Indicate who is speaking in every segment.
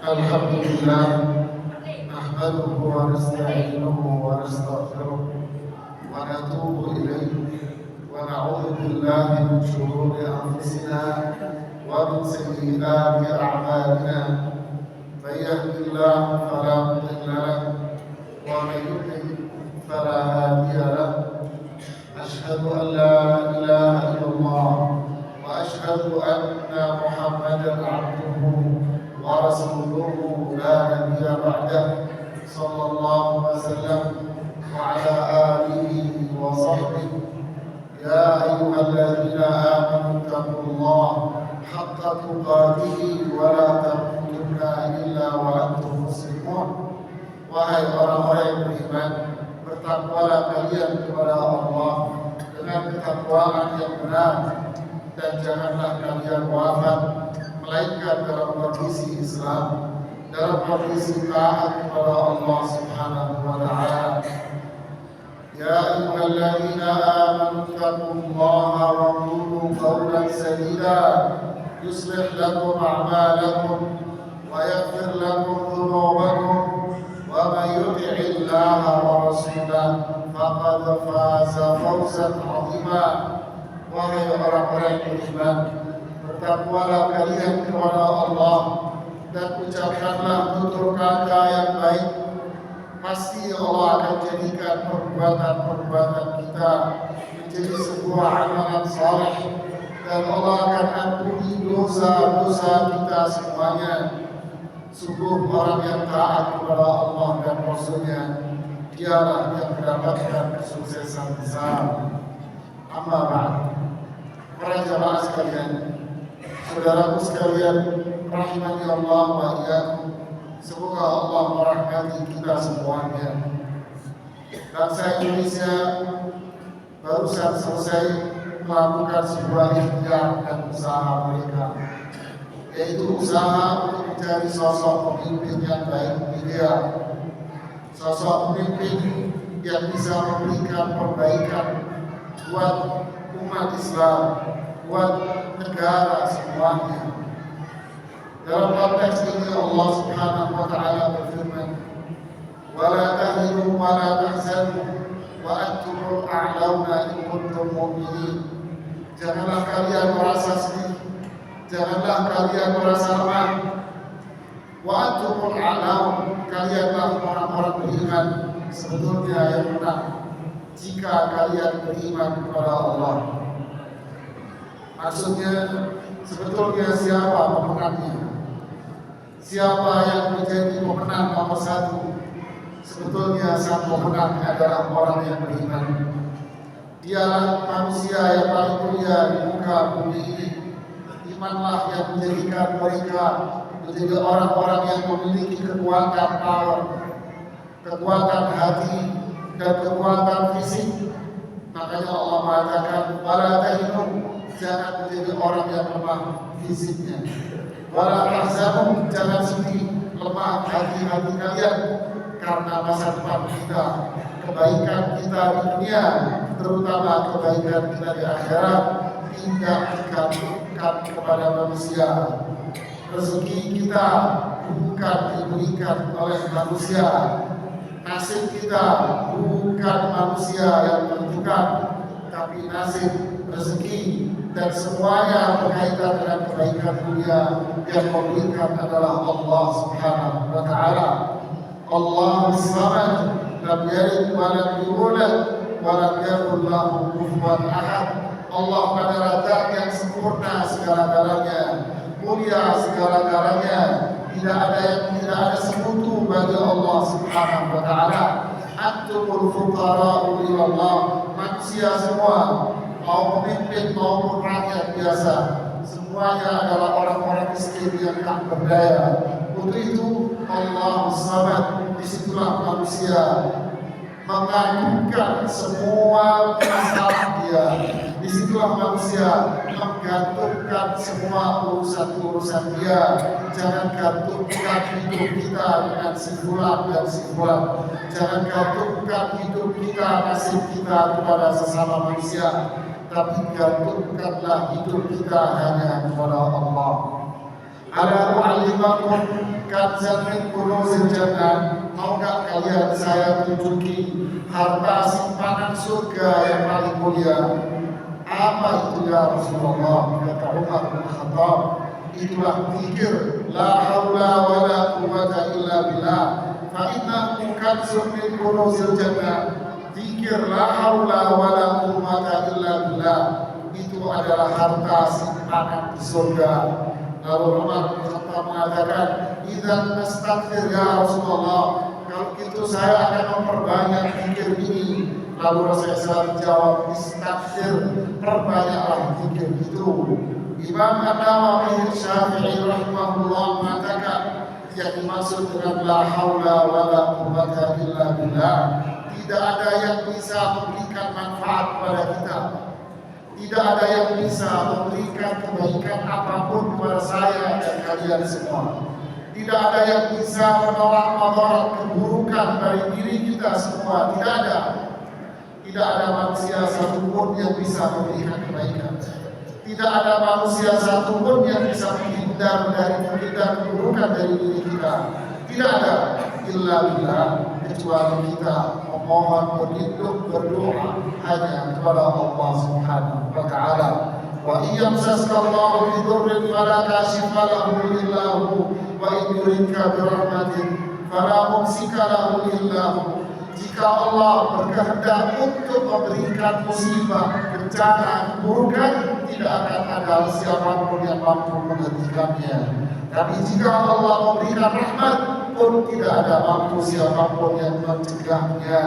Speaker 1: Alhamdulillah, nahmaduhu wa nasta'inuhu wa nastaghfiruh wa natubu ilayhi wa na'udzu billahi min shururi anfusina wa min sayyiati a'malina. May yahdihillahu fala mudilla lahu wa may yudlil fala hadiya lahu. Ashhadu an la ilaha illallah wa ashhadu anna Muhammadan 'abduhu ورسوله لا نبي بعده صلى الله وسلم وعلى آله وصحبه. يا أيها الذين آمنوا اتقوا الله حق تقاته ولا تموتن إلا وأنتم مسلمون. Wahai orang-orang yang beriman, bertakwalah kalian kepada Allah dengan ketakwaan yang benar, dan janganlah kalian wafat melainkan dalam kondisi Islam, dalam kondisi taat kepada Allah Subhanahu wa taala. Ya ayyuhalladzina amanu taqullaha wa qulu qawlan sadida yuslih lakum a'malakum wa yaghfir lakum dhunubakum wa may yuti'illaha wa rasulahu faqad faza fawzan 'azima. Wahai orang-orang yang beriman, bertakwalah kalian kepada Allah dan ucapkanlah tutur kata yang baik. Pasti Allah akan jadikan perbuatan-perbuatan kita menjadi sebuah amalan saleh, dan Allah akan ampuni dosa-dosa kita semuanya. Sungguh orang yang taat kepada Allah dan Rasul-Nya, dialah yang mendapatkan kesuksesan besar. Amma ba'd. Para jamaah sekalian, saudaraku sekalian, rahimani Allah wa iyyakum. Semoga Allah merahmati kita semuanya. Bangsa Indonesia barusan selesai melakukan sebuah ikhtiar dan usaha mereka, yaitu usaha untuk mencari sosok pemimpin yang baik, ideal, sosok pemimpin yang bisa memberikan perbaikan buat umat Islam, buat negara semuanya. Dalam konteks ini Allah Subhanahu wa taala berfirman, "Wa la tahinu wa la tahzanu wa antumul a'launa in kuntum mu'minin." Janganlah kalian merasa sedih, janganlah kalian merasa lemah. Wa antumul a'laun, kalianlah orang-orang beriman sebetulnya yang menang jika kalian beriman kepada Allah. Maksudnya, sebetulnya siapa pemenangnya? Siapa yang menjadi pemenang nomor satu? Sebetulnya sang pemenang adalah orang yang beriman. Dialah manusia yang paling mulia di muka bumi ini. Imanlah yang menjadikan mereka menjadi orang-orang yang memiliki kekuatan power, kekuatan hati, dan kekuatan fisik. Makanya Allah mengatakan, "Wala tahinu," jangan menjadi orang yang lemah fisiknya. Wala tahzanu, jangan sedih, lemah hati-hati kalian, karena masa depan kita, kebaikan kita di dunia, terutama kebaikan kita di akhirat, tidak digantungkan kepada manusia. Rezeki kita bukan diberikan oleh manusia. Nasib kita bukan manusia yang menentukan, tapi nasib, rezeki, dan semuanya berkaitan dengan kebaikan dunia yang memberikan adalah Allah Subhanahu wa taala. Allahus Samad, lam yalid wa lam yulad wa lam yakul lahu kufuwan ahad. Allah adalah Zat yang sempurna segala-galanya, mulia segala-galanya. Tidak ada sekutu bagi Allah Subhanahu wa taala. Antumul fuqara'u ila Allah. Manusia semua, mau pemimpin maupun rakyat biasa, semuanya adalah orang-orang miskin yang tak berdaya. Untuk itu Allah Samad, disitulah manusia mengadukan semua masalah dia. Disitulah manusia menggantungkan semua urusan-urusan dia. Jangan gantungkan hidup kita dengan si fulan dan si fulan. Jangan gantungkan hidup kita, nasib kita kepada sesama manusia, tapi gantungkanlah hidup kita hanya kepada Allah. Ala u'allimakum kanzan min kunuzil jannah. Maukah kalian saya tunjuki harta simpanan surga yang paling mulia? Apa itu ya Rasulullah? Kata Umar bin Khattab, itulah zikir la haula wala quwwata illa billah fa innahu kanzun min kunuzil jannah. Zikir la haula wala quwwata illa billah itu adalah harta simpanan di surga. Lalu Umar bin Khattab mengatakan, "Idzan nastaghfir ya Rasulullah." Kalau gitu saya akan memperbanyak zikir ini. Lalu Rasulullah menjawab, "Istaghfir, perbanyaklah zikir itu." Imam An-Nawawi Syafi'i rahimahullah mengatakan yang dimaksud dengan la haula wala quwwata illa billah, tidak ada yang bisa memberikan manfaat kepada kita. Tidak ada yang bisa memberikan kebaikan apapun kepada saya dan kalian semua. Tidak ada yang bisa menolak madarat keburukan dari diri kita semua. Tidak ada. Tidak ada manusia satupun yang bisa memberikan kebaikan. Tidak ada manusia satupun yang bisa menghindar dari keburukan dari diri kita. Tidak ada. Illa billah, kecuali kita memohon, berlindung, berdoa hanya kepada Allah Subhanahu wa Ta'ala. Wa iyamsaskallahu bidurrin fala kashifa lahu illa hu wa in yuridka birahmatin fala mumsika lahu illa hu. Jika Allah berkehendak untuk memberikan musibah, bencana, keburukan, tidak akan ada siapapun yang mampu menghentikannya. Tapi jika Allah memberikan rahmat pun tidak ada mampu siapapun yang mencegahnya.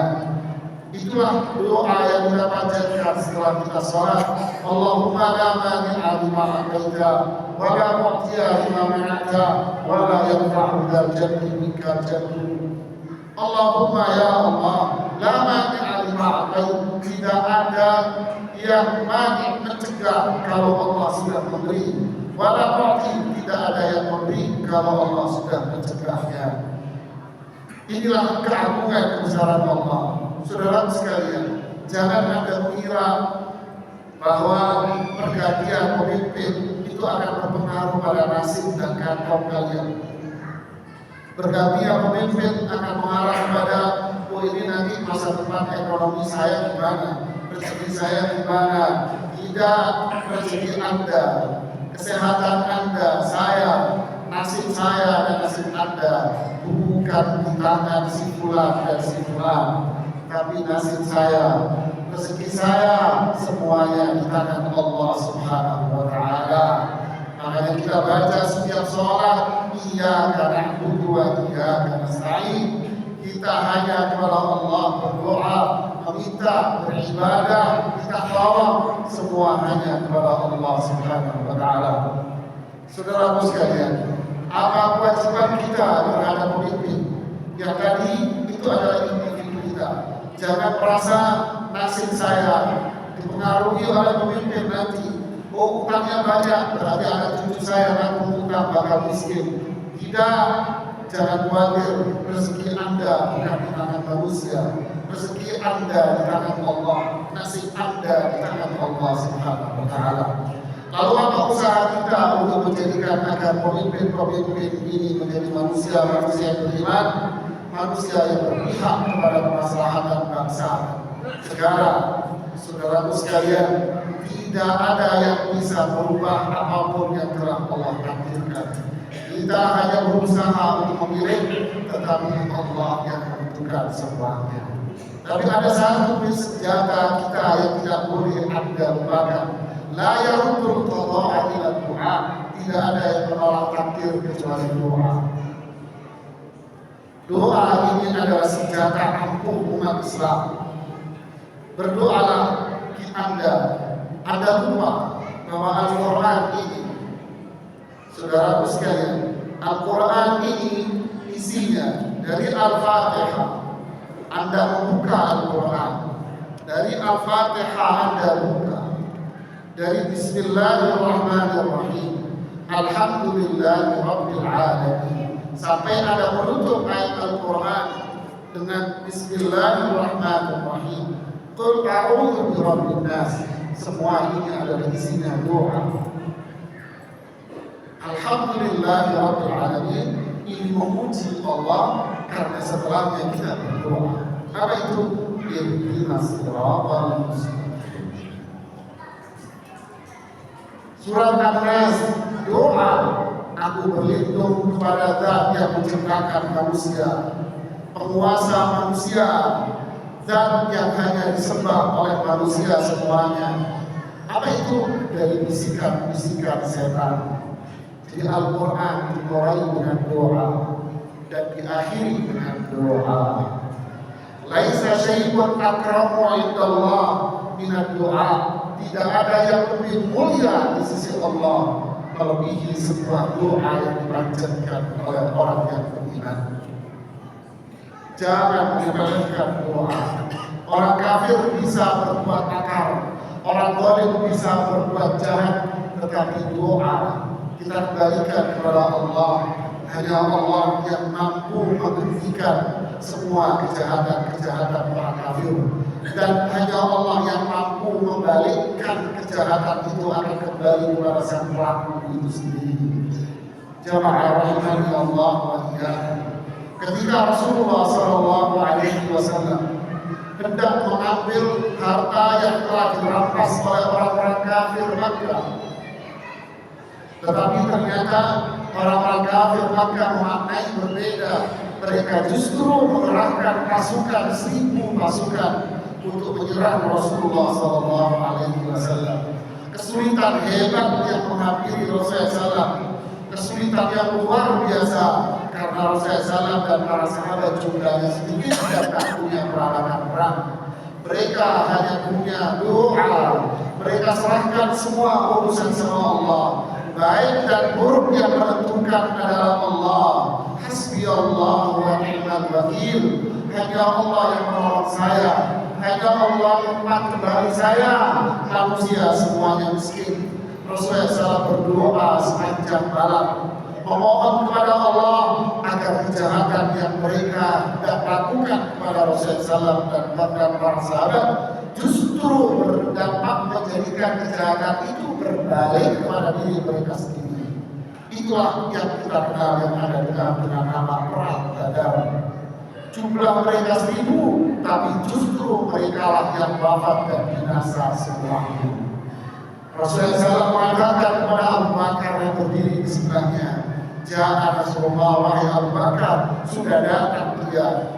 Speaker 1: Itulah doa yang kita panjatkan setelah kita sholat. Allahumma la mani'a lima a'taita wa la mu'tiya lima mana'ta wa la yanfa'u dzal jaddi minkal jaddu. Allahumma ya Allah, la mani'a lima a'taita, tidak ada yang mani mencegah kalau Allah sudah memberi. Wala mu'ti, tidak ada yang memberi kalau Allah sudah mencegahnya. Inilah keagungan kebesaran Allah. Saudara sekalian, jangan Anda mengira bahwa pergantian pemimpin itu akan berpengaruh pada nasib dan kantong kalian. Pergantian pemimpin akan mengarah kepada, oh ini nanti masa depan ekonomi saya gimana, rezeki saya gimana. Tidak, rezeki Anda, kesehatan Anda, saya, nasib saya dan nasib Anda bukan di tangan si fulan dan si fulan, tapi nasib saya, rezeki saya semuanya di tangan Allah Subhanahu wa Ta'ala. Makanya kita baca setiap sholat, iyyaka na'budu wa iyyaka nasta'in. Kita hanya kepada Allah berdoa, meminta, beribadah, kita tolong, semua hanya kepada Allah Subhanahu wa Ta'ala. Saudara sekalian, apa kewajiban kita terhadap pemimpin? Yang tadi itu adalah individu kita. Jangan merasa nasib saya dipengaruhi oleh pemimpin nanti. Oh, utangnya banyak, berarti anak cucu saya nanti utang bakal miskin. Tidak, jangan khawatir. Rezeki Anda bukan di tangan manusia. Rezeki Anda di tangan Allah. Nasib Anda di tangan Allah Subhanahu wa Ta'ala. Lalu apa usaha kita untuk menjadikan agar pemimpin-pemimpin ini menjadi manusia-manusia yang beriman, manusia yang berpihak kepada kemaslahatan bangsa, negara. Saudaraku sekalian, tidak ada yang bisa merubah apapun yang telah Allah takdirkan. Kita hanya berusaha untuk memilih, tetapi Allah yang menentukan semuanya. Tapi ada satu senjata kita yang tidak boleh Anda lupakan. La yaruddul qada'a ila du'a. Tidak ada yang menolak takdir kecuali doa. Doa ini adalah senjata ampuh umat Islam. Berdoalah Anda lupa bahwa Al-Quran ini, saudaraku sekalian, Al-Quran ini isinya dari Al-Fatihah. Anda membuka Al-Quran, dari Al-Fatihah Anda buka, dari Bismillahirrahmanirrahim, Alhamdulillahi Rabbil Alamin, sampai Anda menutup ayat Al-Quran dengan Bismillahirrahmanirrahim, Qul a'udzu birabbin nas. Semua ini adalah isinya doa. Alhamdulillahirabbil alamin, ini memuji Allah karena setelahnya kita berdoa. Apa itu? Ihdinas siratal mustaqim. Surat An-Nas, doa, aku berlindung kepada Zat yang menciptakan manusia, penguasa manusia, Zat yang hanya disembah oleh manusia semuanya. Apa itu? Dari bisikan-bisikan setan. Jadi Al-Quran dimulai dengan doa dan diakhiri dengan doa. Laisa syai'un akramu indallah minad doa. Tidak ada yang lebih mulia di sisi Allah melebihi sebuah doa yang dipanjatkan oleh orang yang beriman. Jangan meremehkan doa. Orang kafir bisa berbuat makar, orang zalim bisa berbuat jahat, tetapi doa kita kembalikan kepada Allah. Hanya Allah yang mampu menghentikan semua kejahatan-kejahatan para kafir, dan hanya Allah yang mampu membalikkan kejahatan itu akan kembali kepada sang pelaku itu sendiri. Jamaah rahimani Allah wa iyyakum. Ketika Rasulullah SAW hendak mengambil harta yang telah dirampas oleh orang-orang kafir Makkah, tetapi ternyata orang-orang kafir Makkah memaknai berbeda. Mereka justru mengerahkan pasukan, 1000 pasukan untuk menyerang Rasulullah SAW. Kesulitan hebat yang menghampiri Rasulullah SAW, kesulitan yang luar biasa karena Rasulullah SAW dan para sahabat jumlahnya sedikit dan tak punya peralatan perang. Mereka hanya punya doa. Mereka serahkan semua urusan sama Allah. Baik dan buruk yang menentukan adalah Allah. Hasbi Allah wa ni'mal wakil. Hanya Allah yang menolong saya. Hanya Allah tempat kembali saya. Manusia semuanya miskin. Rasulullah SAW berdoa sepanjang malam, memohon kepada Allah agar kejahatan yang mereka lakukan kepada Rasulullah SAW dan para sahabat justru berdampak menjadikan kejahatan itu berbalik kepada diri mereka sendiri. Itulah yang kita kenal yang ada dengan nama perang Badar. Jumlah mereka 1000, tapi justru mereka lah yang wafat dan binasa semuanya. Rasulullah SAW mengatakan kepada Abu Bakar yang berdiri di sebelahnya, "Ja'a Rasulullah, wahai Abu Bakar, sudah datang dia.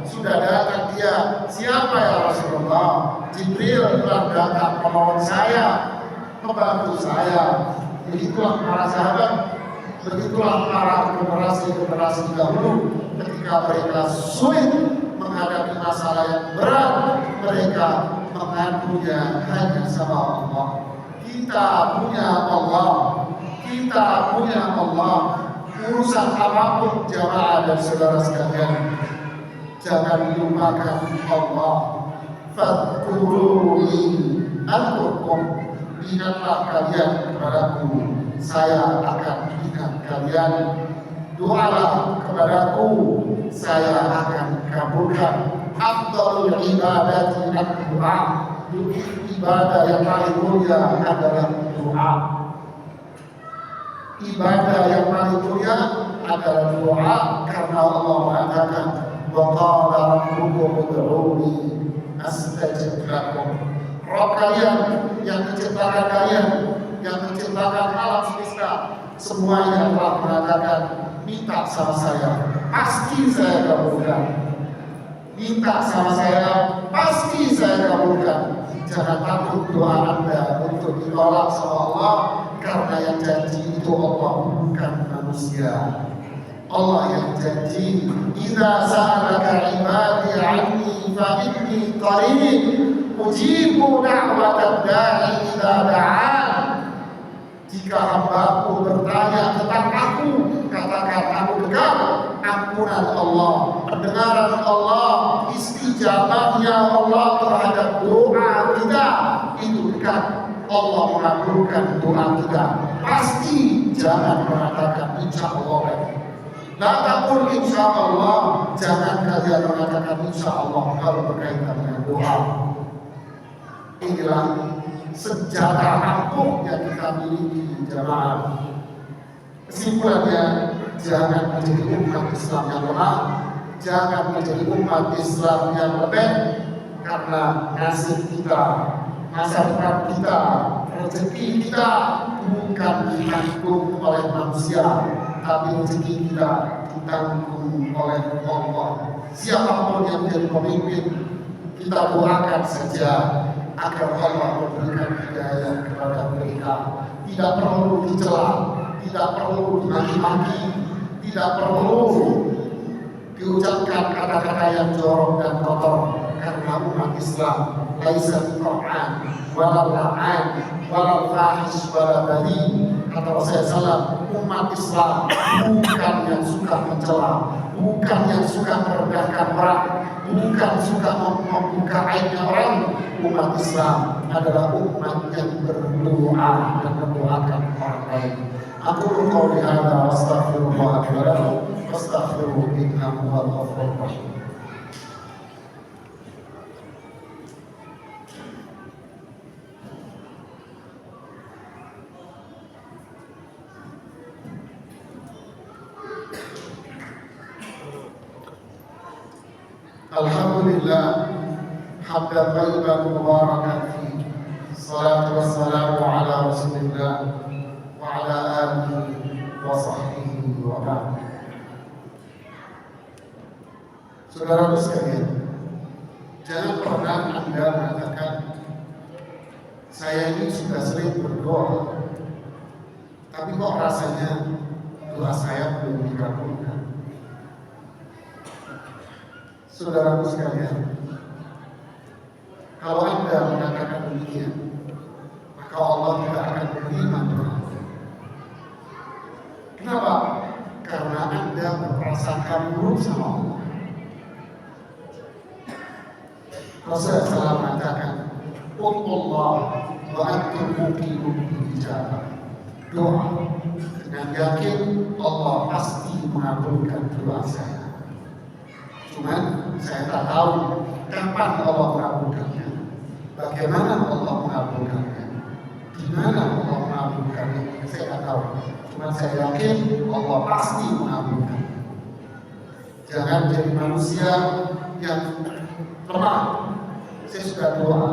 Speaker 1: Siapa ya Rasulullah? Jibril telah datang menolong saya, membantu saya." Begitulah para sahabat, begitulah para generasi dahulu. Ketika mereka sulit menghadapi masalah yang berat, mereka mengadunya hanya sama Allah. Kita punya Allah. Urusan apapun jamaah dan saudara sekalian, jangan lupakan Allah. Fadkuruni adkurkum. Ingatlah kalian kepadaku, saya akan ingat kalian. Doalah kepadaku, saya akan kabulkan. Afdalul ibadati ad-du'a. Ibadah yang paling mulia adalah doa. Ibadah yang paling mulia adalah doa, karena Allah mengatakan, "Wa qala rabbukum ud'uni astajib lakum." Rabb kalian yang menciptakan kalian, yang menciptakan alam semesta, semuanya telah mengatakan, minta sama saya, pasti saya kabulkan. Minta sama saya, pasti saya kabulkan. Jangan takut doa Anda untuk ditolak sama Allah, karena yang janji itu Allah, bukan manusia. Allah yang janji, "Idza sa'alaka 'ibadi 'anni fa inni qarib, ujibu da'watad da'i idza da'an." Jika hambaku bertanya tentang aku, katakan aku dekat. Ampunan Allah, pendengaran Allah, istijabahnya Allah terhadap doa kita itu dekat. Allah mengabulkan doa kita. Pasti jangan mengatakan insya Allah. La taqul insya Allah. Jangan kalian mengatakan insya Allah kalau berkaitan dengan doa. Inilah senjata ampuh yang kita miliki jamaah. Kesimpulannya, jangan menjadi umat Islam yang lemah, jangan menjadi umat Islam yang lembek, karena nasib kita, masa depan kita, rezeki kita bukan ditanggung oleh manusia, tapi rezeki kita ditanggung oleh Allah. Siapapun yang menjadi pemimpin, kita doakan saja agar Allah memberikan hidayah kepada mereka. Tidak perlu dicela, tidak perlu dimaki-maki, tidak perlu diucapkan kata-kata yang jorok dan kotor, karena umat Islam laisa biqur'an walal la'an walal fahish walal badi. Kata Rasulullah, umat Islam bukan yang suka mencela, bukan yang suka merendahkan orang, bukan suka membuka aibnya orang. Umat Islam adalah umat yang berdoa dan mendoakan orang lain. Aku qouli hadza wa astaghfirullah li wa lakum wastaghfiruhu innahu huwal ghafurur rahim. Alhamdulillah hamdan thayyiban mubarakan fi. Salatu wassalamu ala Rasulillah wa ala alihi wa sahbihi wa ba'd. Saudara sekalian, jangan pernah Anda mengatakan saya ini sudah sering berdoa, tapi kok rasanya doa saya belum dikabulkan. Saudara sekalian, kalau Anda mengatakan demikian, maka Allah tidak akan menerima doa. Kenapa? Karena Anda berprasangka buruk sama Allah. Rasulullah SAW mengatakan, "Qulullah wa antum muqinun bil-ijabah." Doa dengan yakin Allah pasti mengabulkan doa saya. Cuman saya tak tahu kapan Allah mengabulkannya, bagaimana Allah mengabulkannya, di mana Allah mengabulkannya, saya tak tahu. Cuman saya yakin Allah pasti mengabulkan. Jangan jadi manusia yang lemah. Saya sudah doa,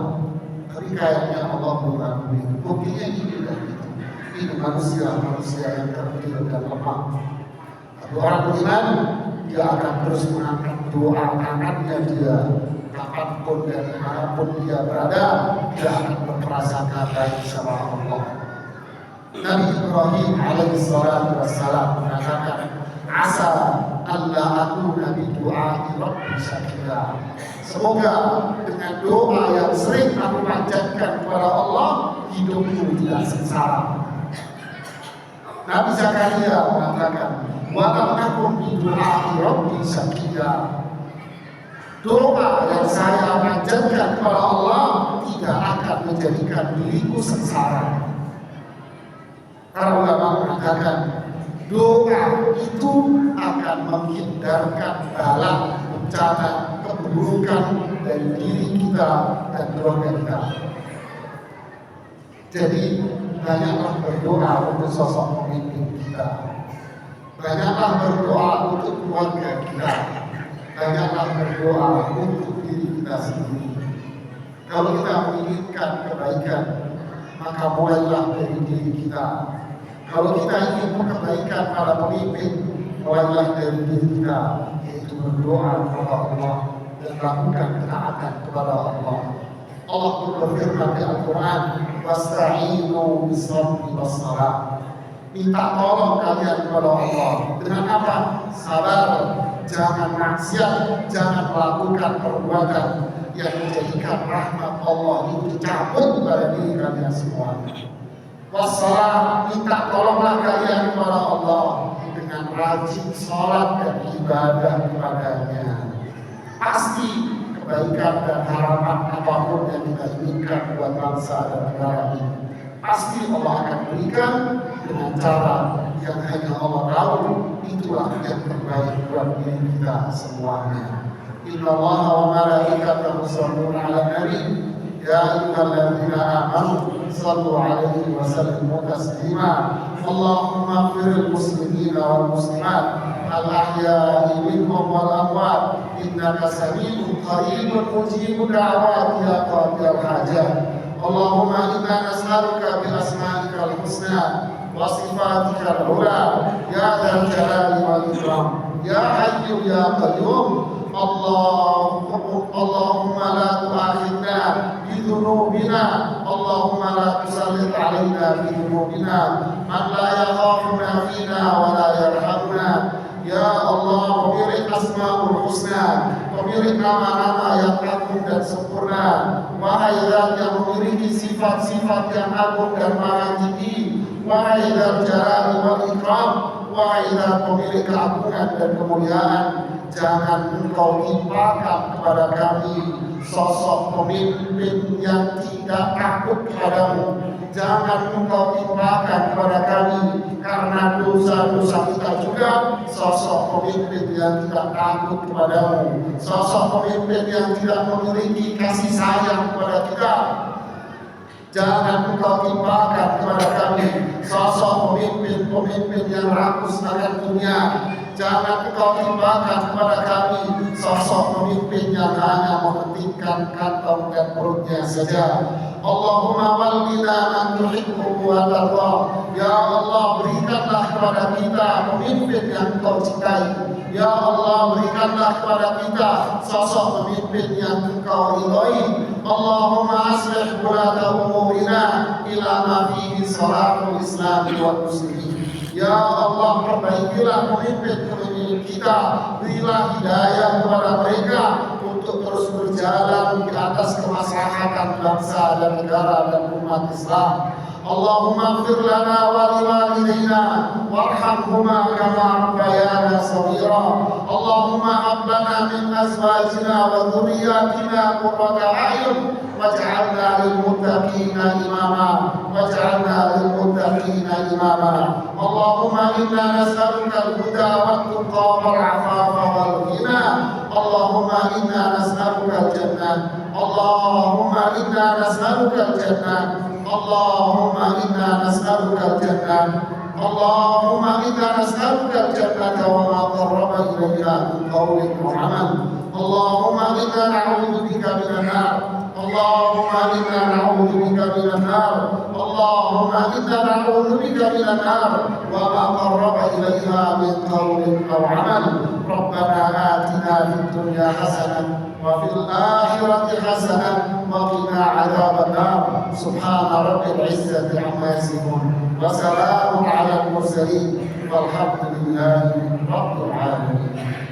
Speaker 1: tapi kayaknya Allah belum mengabulkan. Buktinya ini dan itu. Ini manusia yang kerdil dan lemah. Tapi orang beriman, dia akan terus mengangkat doa anaknya dia, kapanpun dan dimanapun dia berada, dia akan berprasangka baik sama Allah. Nabi Ibrahim alaihissalatu wassalam mengatakan, "Asa alla akuna bi du'ai rabbi syakira." Semoga dengan doa yang sering aku panjatkan kepada Allah, hidupku tidak sengsara. Nabi Zakaria mengatakan, "Wa lam akun bi du'ai rabbi syakira." Doa yang saya panjatkan kepada Allah tidak akan menjadikan diriku sengsara. Para ulama mengatakan doa itu akan menghindarkan bala, bencana, keburukan dari diri kita dan keluarga kita. Jadi banyaklah berdoa untuk sosok pemimpin kita, banyaklah berdoa untuk keluarga kita, banyaklah berdoa untuk diri kita sendiri. Kalau kita menginginkan kebaikan, maka mulailah dari diri kita. Kalau kita ingin kebaikan pada pemimpin, mulailah dari diri kita, yaitu berdoa kepada Allah dan lakukan ketaatan kepada Allah. Allah pun berfirman di Al-Quran, "Wasta'inu bis-sabri was-salah." Minta tolong kalian kepada Allah dengan apa? Sabar, jangan maksiat, jangan melakukan perbuatan yang menjadikan rahmat Allah itu dicabut pada diri kalian semua. Wassalam, minta tolonglah kalian kepada Allah dengan rajin sholat dan ibadah kepadanya. Pasti kebaikan dan harapan apapun yang kita inginkan buat bangsa dan negara ini, pasti Allah akan berikan dengan cara yang hanya Allah tahu. Itulah yang terbaik buat diri kita semuanya. Inna Allah wa malaikatahu yusholluna 'alan nabi يا أيها الذين آمنوا صلوا عليه وسلموا تسليما. اللهم اغفر للمسلمين والمسلمات الأحياء منهم والأموات إنك سميع قريب مجيب دعوات يا قاضي الحاجات. اللهم إنا نسألك بأسمائك الحسنى وصفاتك العلى يا ذا الجلال والإكرام يا حي يا قيوم. اللهم لا تؤاخذنا بذنوبنا، اللهم لا تسلط علينا بذنوبنا من لا يخافنا فينا ولا يرحمنا. Ya Allah, pemilik Asmaul Husna, pemilik nama-nama yang agung dan sempurna, wahai Zat yang memiliki sifat-sifat yang agung dan maha tinggi, wahai Dzal Jalali wal Ikram, wahai Zat pemilik keagungan dan kemuliaan, jangan Engkau timpakan kepada kami sosok pemimpin yang tidak takut kepadamu. Jangan Engkau timpakan kepada kami karena dosa-dosa kita juga sosok pemimpin yang tidak takut kepadamu, sosok pemimpin yang tidak memiliki kasih sayang kepada kita. Jangan Engkau timpakan kepada kami sosok pemimpin-pemimpin yang rakus akan dunia. Jangan Engkau timpakan kepada kami sosok pemimpin yang hanya mementingkan kantong dan perutnya saja. Allahumma walina man tuhibbu wa tarda. Ya Allah, berikanlah kepada kita pemimpin yang Engkau cintai. Ya Allah, berikanlah kepada kita sosok pemimpin yang Engkau ridhai. Allahumma aslih wulata umurina ila ma fihi salahul Islam wal muslimin. Ya Allah, perbaikilah pemimpin-pemimpin kita, berilah hidayah kepada mereka untuk terus berjalan di atas kemaslahatan bangsa dan negara dan umat Islam. Allahumma ighfir lana wa liwalidayna warhamhuma kama rabbayana shaghira. Allahumma hab lana min azwajina wa dhurriyyatina qurrata a'yun waj'alna lil muttaqina imama Allahumma inna nas'aluka al-huda wat-tuqa wal-'afafa wal-ghina. Allahumma inna nas'aluka al-jannah. Allahumma inna nas'aluka al-jannah. Allahumma inna nas'aluka al-jannah. Allahumma inna nas'aluka al-jannata wa ma qarraba ilayha min qawlin wa 'amal. Allahumma inna na'udzu bika minan nar. Allahumma inna na'udzu bika minan nar. Allahumma inna na'udzu bika minan nar wa ma qarraba ilayha min qawlin aw 'amal. Rabbana atina fid dunya hasanah wa fil akhirati hasanah wa qina 'adzaban nar. Subhana rabbil 'izzati 'amma yasifun wa salamun 'alal mursalin walhamdulillahi rabbil 'alamin.